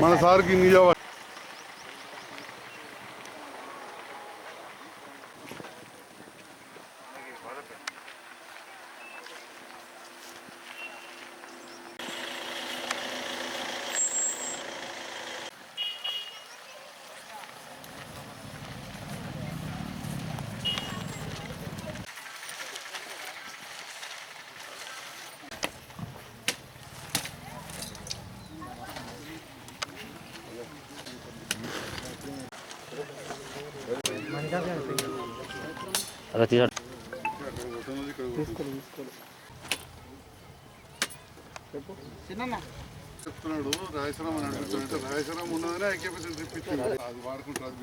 మన సార్కి నిజం చెప్తున్నాడు. రాయసరం అని అడుగుతాడంటే రాయసరం ఉన్నదనే ఐక్యపేషన్ తెప్పించింది. అది వాడుకుంటారు,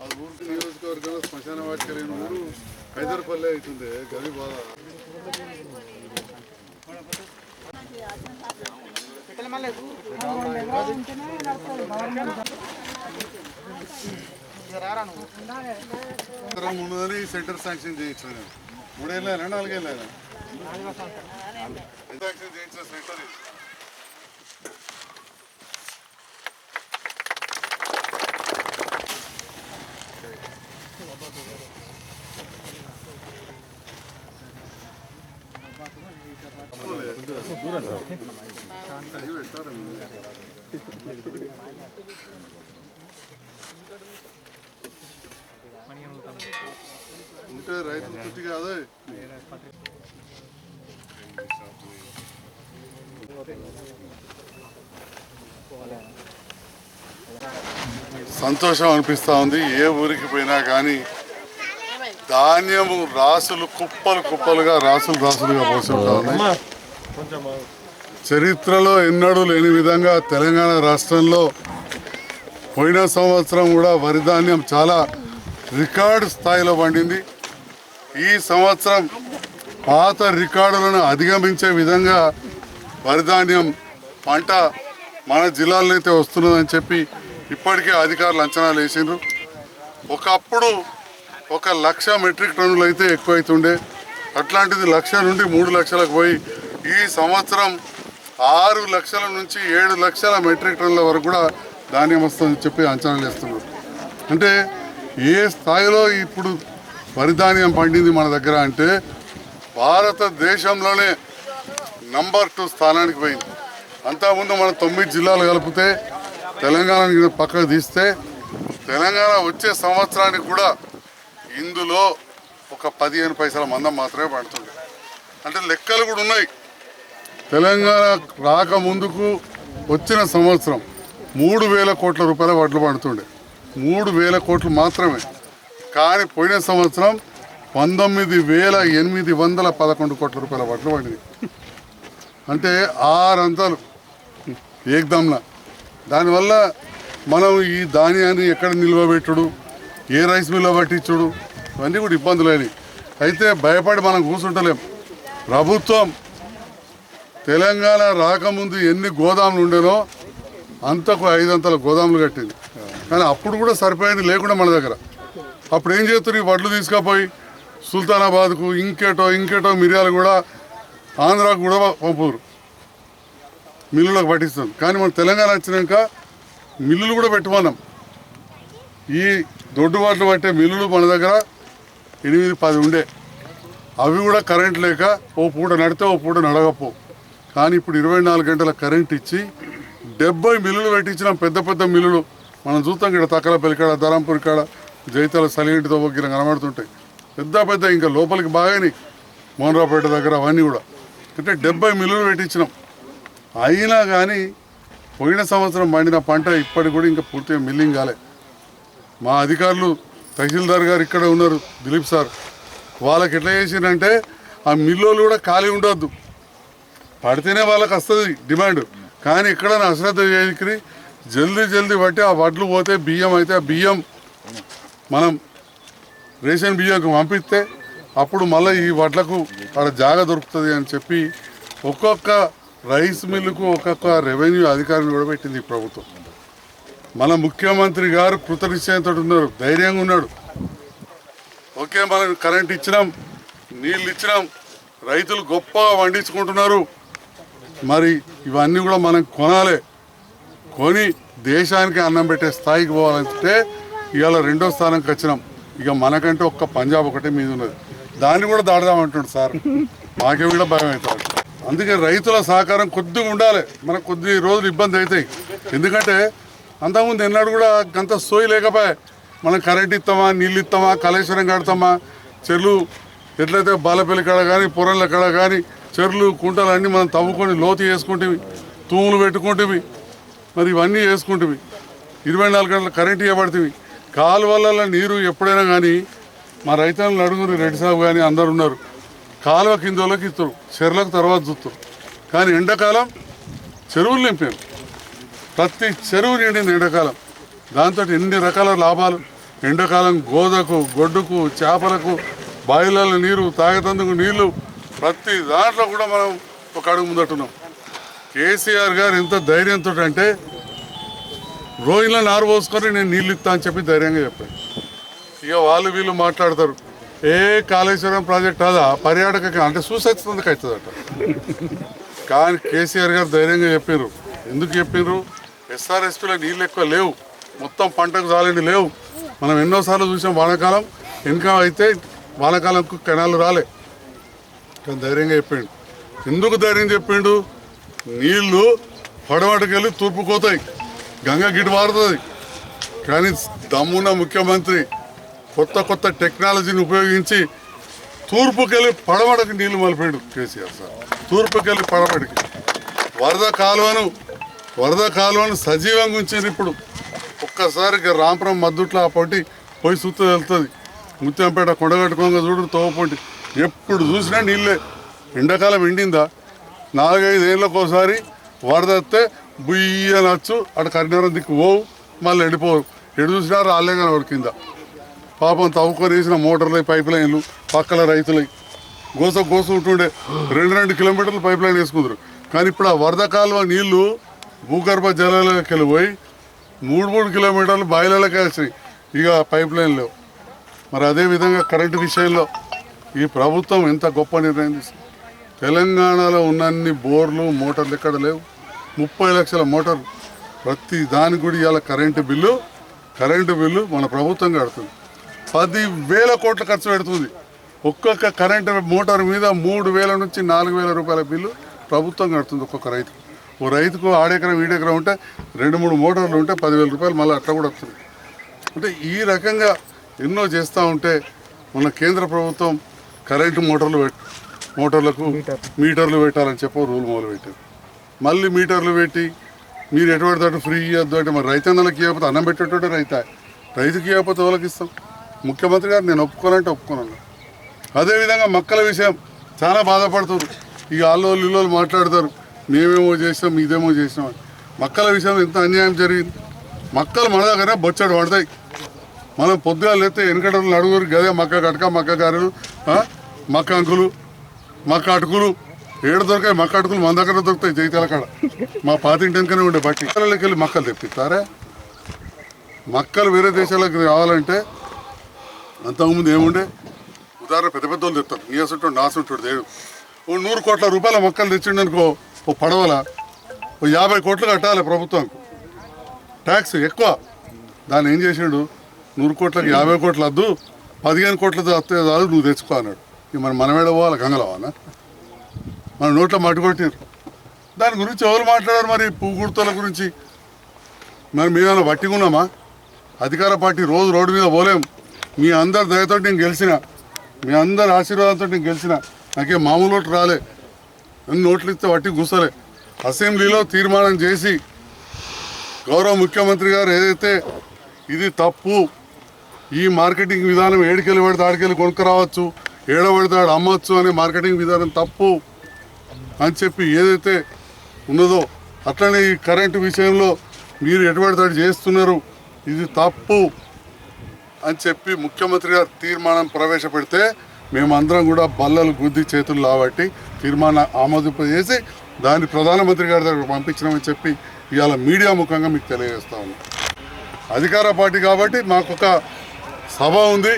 అది ఊరికి నియోజకవర్గంలో శ్మశాన వాటిక లేని ఊరు హైదరాబాద్లో అవుతుంది. గది బాధ. ఉన్నదని సెంటర్ శాంక్షన్ చేయించాను. 3 ఏళ్ళైనా 4 ఏళ్ళైనా శాంక్షన్ చేయించిన సెంటర్. ఉంటే రైతులు తుట్టి కాదు. సంతోషం అనిపిస్తూ ఉంది. ఏ ఊరికి పోయినా కానీ ధాన్యము రాసులు కుప్పలు కుప్పలుగా రాసులుగా పోసుకుంటా ఉన్నాయి. చరిత్రలో ఎన్నడూ లేని విధంగా తెలంగాణ రాష్ట్రంలో పోయిన సంవత్సరం కూడా వరి ధాన్యం చాలా రికార్డు స్థాయిలో పండింది. ఈ సంవత్సరం పాత రికార్డులను అధిగమించే విధంగా వరి ధాన్యం పంట మన జిల్లాలో అయితే వస్తున్నదని చెప్పి ఇప్పటికే అధికారులు అంచనాలు వేసిండ్రు. ఒకప్పుడు 1,00,000 మెట్రిక్ టన్నులు అయితే ఎక్కువైతుండే, అట్లాంటిది 1,00,000 నుండి 3 లక్షలకు పోయి ఈ సంవత్సరం 6 లక్షల నుంచి 7 లక్షల మెట్రిక్ టన్నుల వరకు కూడా ధాన్యం వస్తుందని చెప్పి అంచనాలు వేస్తున్నారు. అంటే ఏ స్థాయిలో ఇప్పుడు వరి ధాన్యం పండింది మన దగ్గర అంటే భారతదేశంలోనే నంబర్ 2 స్థానానికి పోయింది. అంతకుముందు మనం 9 జిల్లాలు కలిపితే తెలంగాణని పక్కకు తీస్తే తెలంగాణ వచ్చే సంవత్సరానికి కూడా ఇందులో ఒక 15 పైసల మందం మాత్రమే పడుతుంది. అంటే లెక్కలు కూడా ఉన్నాయి. తెలంగాణ రాకముందుకు వచ్చిన సంవత్సరం 3,000 కోట్ల రూపాయల వడ్లు పడుతుండే, 3,000 కోట్లు మాత్రమే. కానీ పోయిన సంవత్సరం 19,811 కోట్ల రూపాయల వడ్లు పడింది. అంటే 6 అంతలు ఏకదమ్లా. దానివల్ల మనం ఈ ధాన్యాన్ని ఎక్కడ నిల్వబెట్టుడు, ఏ రైస్ మిల్లో పట్టించుడు, ఇవన్నీ కూడా ఇబ్బందులేని. అయితే భయపడి మనం కూర్చుంటలేం. ప్రభుత్వం తెలంగాణ రాకముందు ఎన్ని గోదాములు ఉండేనో అంతకు 5 అంతల గోదాములు కట్టింది. కానీ అప్పుడు కూడా సరిపోయింది లేకుండా మన దగ్గర. అప్పుడు ఏం చేస్తారు, ఈ వడ్లు తీసుకుపోయి సుల్తానాబాద్కు ఇంకేటో మిర్యాలు కూడా ఆంధ్రాకు కూడా పంపురు, మిల్లులకు పట్టిస్తాం. కానీ మన తెలంగాణ వచ్చినాక మిల్లులు కూడా పెట్టుకున్నాం. ఈ దొడ్డు వాటిని పట్టే మిల్లులు మన దగ్గర 8-10 ఉండే. అవి కూడా కరెంట్ లేక ఓ పూట నడితే ఓ పూట నడగపో. కానీ ఇప్పుడు 24 గంటల కరెంట్ ఇచ్చి 70 మిల్లులు పెట్టించినాం. పెద్ద పెద్ద మిల్లులు మనం చూస్తాం ఇక్కడ తక్కలపల్లి కాడ, ధరంపూర్ కాడ, జైతాల సలిగంటితో ఒగ్గిన కనబడుతుంటాయి. పెద్ద ఇంకా లోపలికి బాగాని మోహన్రావుపేట దగ్గర అవన్నీ కూడా. అంటే 70 మిల్లులు పెట్టించినాం. అయినా కానీ పోయిన సంవత్సరం పండిన పంట ఇప్పటికి కూడా ఇంకా పూర్తిగా మిల్లింగ్ కాలే. మా అధికారులు తహసీల్దార్ గారు ఇక్కడ ఉన్నారు, దిలీప్ సార్, వాళ్ళకి ఎట్లా చేసిందంటే ఆ మిల్లులు కూడా ఖాళీ ఉండొద్దు, పడితేనే వాళ్ళకి వస్తుంది డిమాండ్. కానీ ఇక్కడ అశ్రద్ధ చేసుకుని జల్దీ బట్టి ఆ వడ్లు పోతే బియ్యం అయితే ఆ బియ్యం మనం రేషన్ బియ్యంకు పంపిస్తే అప్పుడు మళ్ళీ ఈ వడ్లకు అక్కడ జాగా దొరుకుతుంది అని చెప్పి ఒక్కొక్క రైస్ మిల్లుకు ఒక్కొక్క రెవెన్యూ అధికారిని కూడా పెట్టింది ఈ ప్రభుత్వం. మన ముఖ్యమంత్రి గారు కృతనిశ్చయంతో ఉన్నారు, ధైర్యంగా ఉన్నాడు. ఓకే, మనం కరెంట్ ఇచ్చినాం, నీళ్ళు ఇచ్చినాం, రైతులు గొప్పగా పండించుకుంటున్నారు, మరి ఇవన్నీ కూడా మనం కొనాలి. కొని దేశానికి అన్నం పెట్టే స్థాయికి పోవాలంటే ఇవాళ 2వ స్థానంకి వచ్చినాం. ఇక మనకంటే ఒక్క పంజాబ్ ఒకటే మీద ఉన్నది, దాన్ని కూడా దాడదామంటుండు సార్. మాకే కూడా భయం అవుతుంది. అందుకే రైతుల సహకారం కొద్దిగా ఉండాలి. మనకు కొద్ది రోజులు ఇబ్బంది అవుతాయి. ఎందుకంటే అంతకుముందు ఎన్నడూ కూడా అంత సోయి లేకపోయా. మనం కరెంట్ ఇస్తామా, నీళ్ళు ఇస్తామా, కాళేశ్వరం కడతామా, చెరువులు ఎట్లయితే బాలపల్లి కాడ కానీ పొరల కాడ కానీ చెరువులు కుంటలు అన్నీ మనం తవ్వుకొని లోతు చేసుకుంటేవి, తూములు పెట్టుకుంటేవి, మరి ఇవన్నీ చేసుకుంటేవి. 24 గంటల కరెంట్ ఇవ్వబడుతుంది. కాలువల నీరు ఎప్పుడైనా కానీ మా రైతులను అడుగురు, రెడ్డి సాగు కానీ అందరు ఉన్నారు, కాలువ కింద వాళ్ళకి ఇస్తారు, చెరువులకు తర్వాత చూస్తారు. కానీ ఎండాకాలం చెరువులు నింపాను, ప్రతి చెరువు నిండింది ఎండాకాలం. దాంతో ఎన్ని రకాల లాభాలు. ఎండాకాలం గోదకు, గొడ్డుకు, చేపలకు, బావిలలో నీరు, తాగేతందుకు నీళ్లు, ప్రతి దాంట్లో కూడా మనం ఒక అడుగు ముందట్టున్నాం. కేసీఆర్ గారు ఎంత ధైర్యంతో అంటే రోజులో నారు పోసుకొని నేను నీళ్ళు ఇస్తా అని చెప్పి ధైర్యంగా చెప్పాను. ఇక వాళ్ళు వీళ్ళు మాట్లాడతారు, కాళేశ్వరం ప్రాజెక్ట్ అదా పర్యాటక అంటే సూసైతుందుకు అవుతుందట. కానీ కేసీఆర్ గారు ధైర్యంగా చెప్పారు. ఎందుకు చెప్పారు? ఎస్ఆర్ఎస్పీలో నీళ్ళు ఎక్కువ లేవు, మొత్తం పంటకు చాలని లేవు. మనం ఎన్నోసార్లు చూసాం వానాకాలం ఇంకా అయితే వానాకాలంకు కెనాలు రాలే. కానీ ధైర్యంగా చెప్పిండు. ఎందుకు ధైర్యం చెప్పిండు? నీళ్లు పడమటకెళ్ళి తూర్పు పోతాయి, గంగ గిటు మారుతుంది. కానీ దమ్మున్న ముఖ్యమంత్రి కొత్త టెక్నాలజీని ఉపయోగించి తూర్పుకెళ్ళి పడమటకి నీళ్లు మలిపాడు కేసీఆర్ సార్. తూర్పుకెళ్ళి పడమటికి వరద కాలువను సజీవంగా ఉంచారు. ఇప్పుడు ఒక్కసారి రాంపురం మద్దుట్ల ఆ పొంటి పోయి సుత్తు వెళ్తుంది. ముత్యంపేట కొండగట్టుకోగా చూడు తోవపొంటి ఎప్పుడు చూసినా నీళ్ళే. ఎండాకాలం ఎండిందా 4-5 ఏళ్ళకి ఒకసారి వరద వస్తే బుయ్య నచ్చు అటు కరీంనగర్ దిక్కు పోవు, మళ్ళీ ఎండిపోవు. ఎటు చూసినా రాళ్ళే కానీ వాడి కింద పాపం తవ్వుకొని వేసిన మోటార్లు, పైప్ లైన్లు పక్కల రైతులై గోస ఉంటుండే 2 కిలోమీటర్లు పైప్ లైన్ వేసుకుంటారు. కానీ ఇప్పుడు ఆ వరద కాలువ నీళ్లు భూగర్భ జలాలకి వెళ్ళిపోయి 3 కిలోమీటర్లు బాయిలలోకి వేసినాయి. ఇక పైప్ లైన్ లేవు. మరి అదేవిధంగా కరెంటు విషయంలో ఈ ప్రభుత్వం ఎంత గొప్ప నిర్ణయం తీసుకుంది. తెలంగాణలో ఉన్నన్ని బోర్లు, మోటార్లు ఎక్కడ లేవు. 30 లక్షల మోటార్లు, ప్రతి దానికి కూడా ఇవాళ కరెంటు బిల్లు మన ప్రభుత్వం కడుతుంది. 10,000 కోట్ల ఖర్చు పెడుతుంది. ఒక్కొక్క కరెంటు మోటార్ మీద 3,000 నుంచి 4,000 రూపాయల బిల్లు ప్రభుత్వం కడుతుంది ఒక్కొక్క రైతుకు. ఓ రైతుకు ఆడెకరం ఈడెకరం ఉంటే 2-3 మోటార్లు ఉంటే 10,000 రూపాయలు మళ్ళీ అట్లా కూడా వస్తుంది. అంటే ఈ రకంగా ఎన్నో చేస్తూ ఉంటే మన కేంద్ర ప్రభుత్వం కరెంటు మోటార్లకు మీటర్లు పెట్టాలని చెప్పి రూల్ మొదలు పెట్టారు. మళ్ళీ మీటర్లు పెట్టి మీరు ఎటువంటి ఫ్రీ ఇవ్వద్దు అంటే మరి రైతన్నలకి ఇవ్వకపోతే అన్నం పెట్టేటోటే రైతుకి ఇవ్వకపోతే వాళ్ళకి ఇస్తాం. ముఖ్యమంత్రి గారు నేను ఒప్పుకోనంటే ఒప్పుకోను. అదేవిధంగా మక్కల విషయం చాలా బాధపడుతుంది. ఇక ఇల్లు మాట్లాడతారు, మేమేమో చేసినాం ఇదేమో చేసినాం అని. మక్కల విషయం ఎంత అన్యాయం జరిగింది. మక్కలు మన దగ్గర బొచ్చడు పడతాయి. మనం పొద్దుగా లేస్తే వెనకటలు నడుగురు గదే మక్క కటక, మక్క గారెలు, మక్క అంకులు, మక్క అటుకులు ఏడు దొరికాయి. మక్క అటుకులు మన దగ్గర దొరుకుతాయి జైతాల కాడ. మా పాతింటి వెనుకనే ఉండే బట్టి పిల్లలకి వెళ్ళి మక్కలు తెప్పిస్తారే. మక్కలు వేరే దేశాలకు రావాలంటే అంతకుముందు ఏముండే, ఉదాహరణ పెద్ద వాళ్ళు తెస్తారు, నీసుంటాడు నాసుంటాడు దేడు. 100 కోట్ల రూపాయల మొక్కలు తెచ్చిండు అనుకో, ఓ పడవల 50 కోట్లు కట్టాలి ప్రభుత్వానికి ట్యాక్స్ ఎక్కువ. దాన్ని ఏం చేసిండు, 100 కోట్లకి 50 కోట్లు వద్దు, 15 కోట్లతో వస్తే కాదు నువ్వు తెచ్చుకో అన్నాడు. ఇక మనమేడ పోవాలి, గంగలవానా? మన నోట్లో మట్టి కొట్టారు. దాని గురించి ఎవరు మాట్లాడారు? మరి పువ్వుగుర్తుల గురించి మరి మేమేమైనా పట్టుకున్నామా? అధికార పార్టీ రోజు రోడ్డు మీద పోలేం. మీ అందరి దయతో నేను గెలిచిన, మీ అందరి ఆశీర్వాదంతో నేను గెలిచిన. నాకేం మామూలు ఓట్లు రాలే, అన్ని నోట్లు ఇస్తే వట్టి కూర్చోలే. అసెంబ్లీలో తీర్మానం చేసి గౌరవ ముఖ్యమంత్రి గారు ఏదైతే ఇది తప్పు, ఈ మార్కెటింగ్ విధానం ఏడుకెళ్ళి పడితే ఆడికెళ్ళి కొనుక్కరావచ్చు, ఏడబడితే ఆడు అమ్మచ్చు అనే మార్కెటింగ్ విధానం తప్పు అని చెప్పి ఏదైతే ఉన్నదో, అట్లనే ఈ కరెంటు విషయంలో మీరు ఎటువంటి చేస్తున్నారు, ఇది తప్పు అని చెప్పి ముఖ్యమంత్రి గారు తీర్మానం ప్రవేశపెడితే మేమందరం కూడా బల్లలు గుద్ది చేతులు లాబట్టి తీర్మానం ఆమోదింపజేసి దాన్ని ప్రధానమంత్రి గారి దగ్గర పంపించినామని చెప్పి ఇవాళ మీడియా ముఖంగా మీకు తెలియజేస్తా ఉన్నాం. అధికార పార్టీ కాబట్టి మాకొక సభ ఉంది,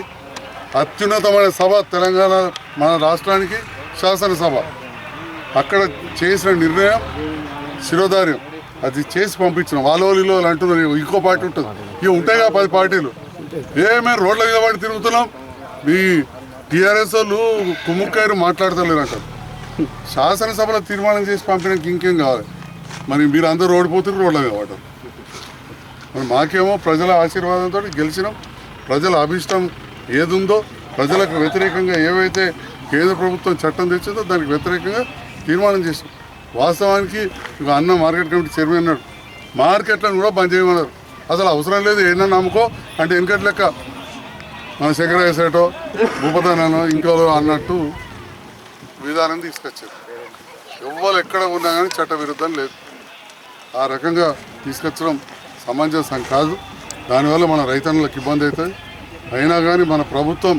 అత్యున్నతమైన సభ తెలంగాణ మన రాష్ట్రానికి శాసనసభ. అక్కడ చేసిన నిర్ణయం శిరోధార్యం అది చేసి పంపించిన వాళ్ళు అంటున్నారు. ఇంకో పార్టీ ఉంటుంది, ఇవి ఉంటాయి కదా 10 పార్టీలు. మేము రోడ్ల మీద పడి తిరుగుతున్నాం, మీ టీఆర్ఎస్ వాళ్ళు కుమ్ముక్కాయలు మాట్లాడతలేరు అంటారు. శాసనసభలో తీర్మానం చేసి పంపినాక ఇంకేం కావాలి? మరి మీరు అందరూ ఓడిపోతున్నారు, రోడ్ల మీద పడ్డారు. మరి మాకేమో ప్రజల ఆశీర్వాదంతో గెలిచినాం. ప్రజల అభిష్టం ఏదుందో, ప్రజలకు వ్యతిరేకంగా ఏవైతే కేంద్ర ప్రభుత్వం చట్టం తెచ్చిందో దానికి వ్యతిరేకంగా తీర్మానం చేసాం. వాస్తవానికి ఇక అన్న మార్కెట్ కమిటీ చైర్మన్ అన్నాడు, మార్కెట్లను కూడా బంద్ చేయమన్నారు. అసలు అవసరం లేదు, ఏదన్నా నమ్ముకో అంటే వెనకటి లెక్క మన శంకర వేసేటో భూపతానో ఇంకో అన్నట్టు విధానం తీసుకొచ్చారు. ఎవ్వరు ఎక్కడ ఉన్నా కానీ చట్ట విరుద్ధం లేదు. ఆ రకంగా తీసుకొచ్చడం సమంజసం కాదు. దానివల్ల మన రైతన్నులకు ఇబ్బంది అవుతుంది. అయినా కానీ మన ప్రభుత్వం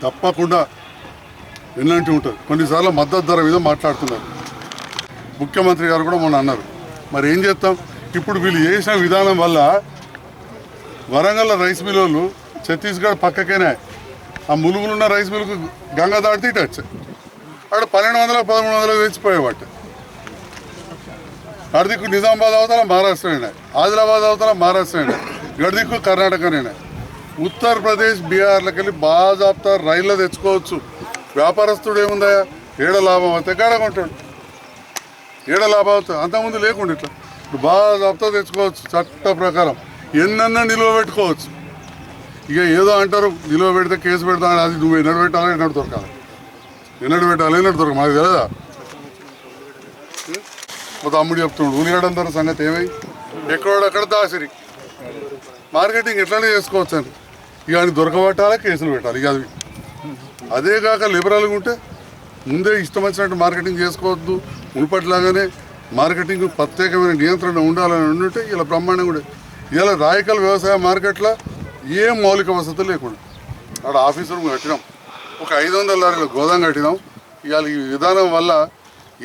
తప్పకుండా ఎన్నంటి ఉంటుంది. కొన్నిసార్లు మద్దతు ధర మీద మాట్లాడుతున్నారు. ముఖ్యమంత్రి గారు కూడా మొన్న అన్నారు. మరి ఏం చేస్తాం? ఇప్పుడు వీళ్ళు చేసిన విధానం వల్ల వరంగల్ రైస్ మిల్ వాళ్ళు ఛత్తీస్గఢ్ పక్కకేనే ఆ ములుగులున్న రైస్ మిల్కు గంగ దాటితే ఇటు వచ్చాయి. అక్కడ 1200 1300 తెచ్చిపోయేవాటి. అడిదిక్కు నిజామాబాద్ అవతల మహారాష్ట్రనే, ఆదిలాబాద్ అవతల మహారాష్ట్రనే, గడిదిక్కు కర్ణాటకనే. ఉత్తరప్రదేశ్ బీహార్లకు వెళ్ళి బాజాప్తా రైల్లో తెచ్చుకోవచ్చు. వ్యాపారస్తుడు ఏముందా, ఏడ లాభం అవుతాయి కాడకుంటాడు, ఏడ లాభం అవుతాయి. అంతకుముందు లేకుండా ఇట్లా ఇప్పుడు బాజాప్తా తెచ్చుకోవచ్చు. చట్ట ప్రకారం ఎన్నన్నా నిల్వ పెట్టుకోవచ్చు. ఇక ఏదో అంటారు నిల్వ పెడితే కేసు పెడతా, అది నువ్వు ఎన్నడు పెట్టాలి, ఎన్నడు దొరకాలి, ఎన్నడు పెట్టాలి, ఎన్నడు దొరక మాకు తెలియదా? మా తమ్ముడు చెప్తున్నాడు ఉలిగడ్డ ధర సంగతి ఏమై ఎక్కడక్కడ దాసరి మార్కెటింగ్ ఎట్లనే చేసుకోవచ్చు అని. ఇక అని దొరకబట్టాలి, కేసులు పెట్టాలి. ఇక అది అదే కాక లిబరల్గా ఉంటే ముందే ఇష్టం వచ్చినట్టు మార్కెటింగ్ చేసుకోవద్దు. మునుపట్లాగానే మార్కెటింగ్ ప్రత్యేకమైన నియంత్రణ ఉండాలని ఉంటే ఇలా బ్రహ్మాండంగా ఉండే. ఇలా రాయకల్ వ్యవసాయ మార్కెట్లో ఏం మౌలిక వసతులు లేకుండా అక్కడ ఆఫీస్ రూమ్ కట్టినాం, ఒక 500 లారీల గోదాం కట్టినాం. ఇవాళ ఈ విధానం వల్ల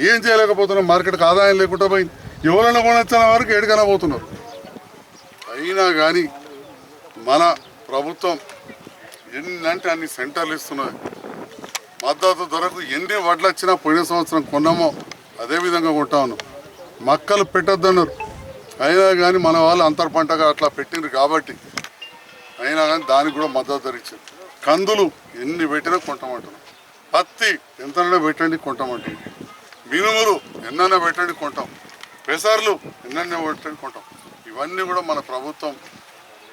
ఏం చేయలేకపోతున్నాం, మార్కెట్కి ఆదాయం లేకుండా పోయింది. ఎవరైనా కొనొచ్చిన వరకు ఏడుకైనా పోతున్నారు. అయినా కానీ మన ప్రభుత్వం ఎన్నంటే అన్ని సెంటర్లు ఇస్తున్నది. మద్దతు ధరకు ఎన్ని వడ్లు వచ్చినా పోయిన సంవత్సరం కొన్నామో అదేవిధంగా కొంటా ఉన్నాం. మక్కలు పెట్టొద్దన్నారు, అయినా కానీ మన వాళ్ళు అంతర్ పంటగా అట్లా పెట్టిండ్రు కాబట్టి అయినా కానీ దానికి కూడా మద్దతు ధర ఇచ్చారు. కందులు ఎన్ని పెట్టినా కొంటామంటున్నాం. పత్తి ఎంతైనా పెట్టండి కొంటామంటున్నాం. మినుములు ఎన్నైనా పెట్టండి కొంటాం. పెసర్లు ఎన్నైనా పెట్టండి కొంటాం. ఇవన్నీ కూడా మన ప్రభుత్వం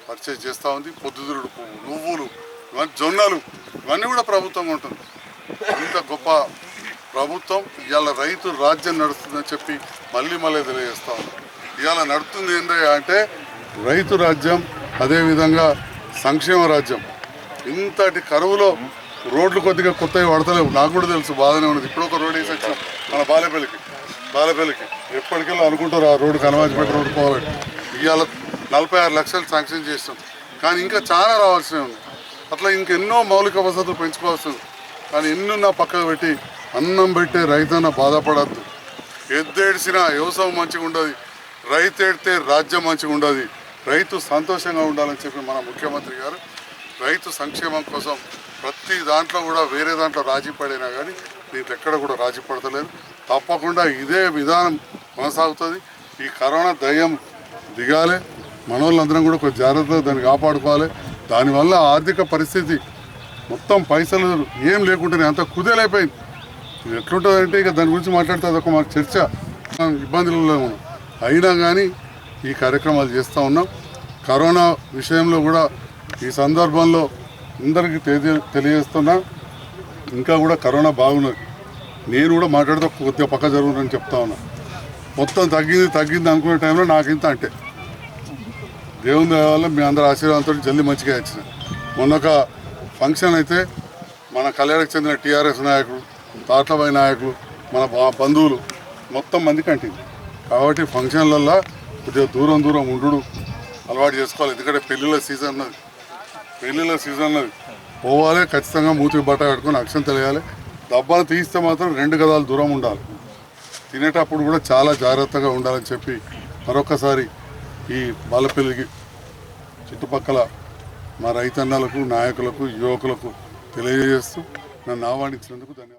పర్చేజ్ చేస్తూ ఉంది. పొద్దుతిరుగుడు పువ్వు, నువ్వులు, ఇవన్నీ జొన్నలు ఇవన్నీ కూడా ప్రభుత్వం ఉంటుంది. ఇంత గొప్ప ప్రభుత్వం ఇవాళ రైతు రాజ్యం నడుస్తుందని చెప్పి మళ్ళీ తెలియజేస్తా ఉంది. ఇవాళ నడుస్తుంది ఏంటంటే అంటే రైతు రాజ్యం, అదేవిధంగా సంక్షేమ రాజ్యం. ఇంతటి కరువులో రోడ్లు కొద్దిగా కొత్తవి పడతలేవు, నాకు కూడా తెలుసు, బాగానే ఉన్నది. ఇప్పుడు ఒక రోడ్ వేసి వచ్చినాం మన బాలేపల్లికి ఎప్పటికెళ్ళి అనుకుంటారు ఆ రోడ్డు కనవాజిపేట రోడ్డు పోవాలంటే. ఇవాళ 46 లక్షలు శాంక్షన్ చేస్తాం, కానీ ఇంకా చాలా రావాల్సి ఉంది. అట్లా ఇంకెన్నో మౌలిక వసతులు పెంచుకోవాల్సి ఉంది. కానీ ఎన్నున్నా పక్కకు పెట్టి అన్నం పెట్టే రైతన్న బాధపడద్దు. ఎద్దేడిసినా వ్యవసాయం మంచిగా ఉండదు, రైతు ఎడితే రాజ్యం మంచిగా ఉండదు. రైతు సంతోషంగా ఉండాలని చెప్పి మన ముఖ్యమంత్రి గారు రైతు సంక్షేమం కోసం ప్రతి దాంట్లో కూడా వేరే దాంట్లో రాజీ పడినా కానీ దీంట్లో ఎక్కడ కూడా రాజీ పడతలేరు. తప్పకుండా ఇదే విధానం కొనసాగుతుంది. ఈ కరోనా దయ్యం దిగాలి, మనోళ్ళందరం కూడా కొంచెం జాగ్రత్తగా దాన్ని కాపాడుకోవాలి. దానివల్ల ఆర్థిక పరిస్థితి మొత్తం పైసలు ఏం లేకుండానే అంత కుదేలైపోయింది. ఇది ఎట్లుంటుందంటే ఇక దాని గురించి మాట్లాడితే అదొక మాకు చర్చ, ఇబ్బందులలో ఉన్నాం. అయినా కానీ ఈ కార్యక్రమాలు చేస్తూ ఉన్నాం. కరోనా విషయంలో కూడా ఈ సందర్భంలో అందరికీ తెలియజేస్తున్నా, ఇంకా కూడా కరోనా బాగున్నది. నేను కూడా మాట్లాడితే కొద్దిగా పక్క జరుగుతుందని చెప్తా ఉన్నా. మొత్తం తగ్గింది అనుకునే టైంలో నాకింత అంటే దేవుని దయ వల్ల మీ అందరి ఆశీర్వాదంతో జల్దీ మంచిగా వచ్చిన. మొన్న ఒక ఫంక్షన్ అయితే మన కళ్యాణకు చెందిన టీఆర్ఎస్ నాయకులు, తాట్లబాయి నాయకులు, మన బంధువులు మొత్తం మందికి అంటింది. కాబట్టి ఫంక్షన్లల్లో కొద్దిగా దూరం ఉండు అలవాటు చేసుకోవాలి. ఎందుకంటే పెళ్ళిళ్ళ సీజన్ ఉన్నది, పోవాలి ఖచ్చితంగా మూతికి బట్ట కట్టుకొని అక్షం తెలియాలి. డబ్బాలు తీస్తే మాత్రం 2 గదాలు దూరం ఉండాలి. తినేటప్పుడు కూడా చాలా జాగ్రత్తగా ఉండాలని చెప్పి మరొకసారి ఈ బాలపల్లికి చుట్టుపక్కల మా రైతన్నలకు, నాయకులకు, యువకులకు తెలియజేస్తూ నన్ను ఆహ్వానించినందుకు ధన్యవాదాలు.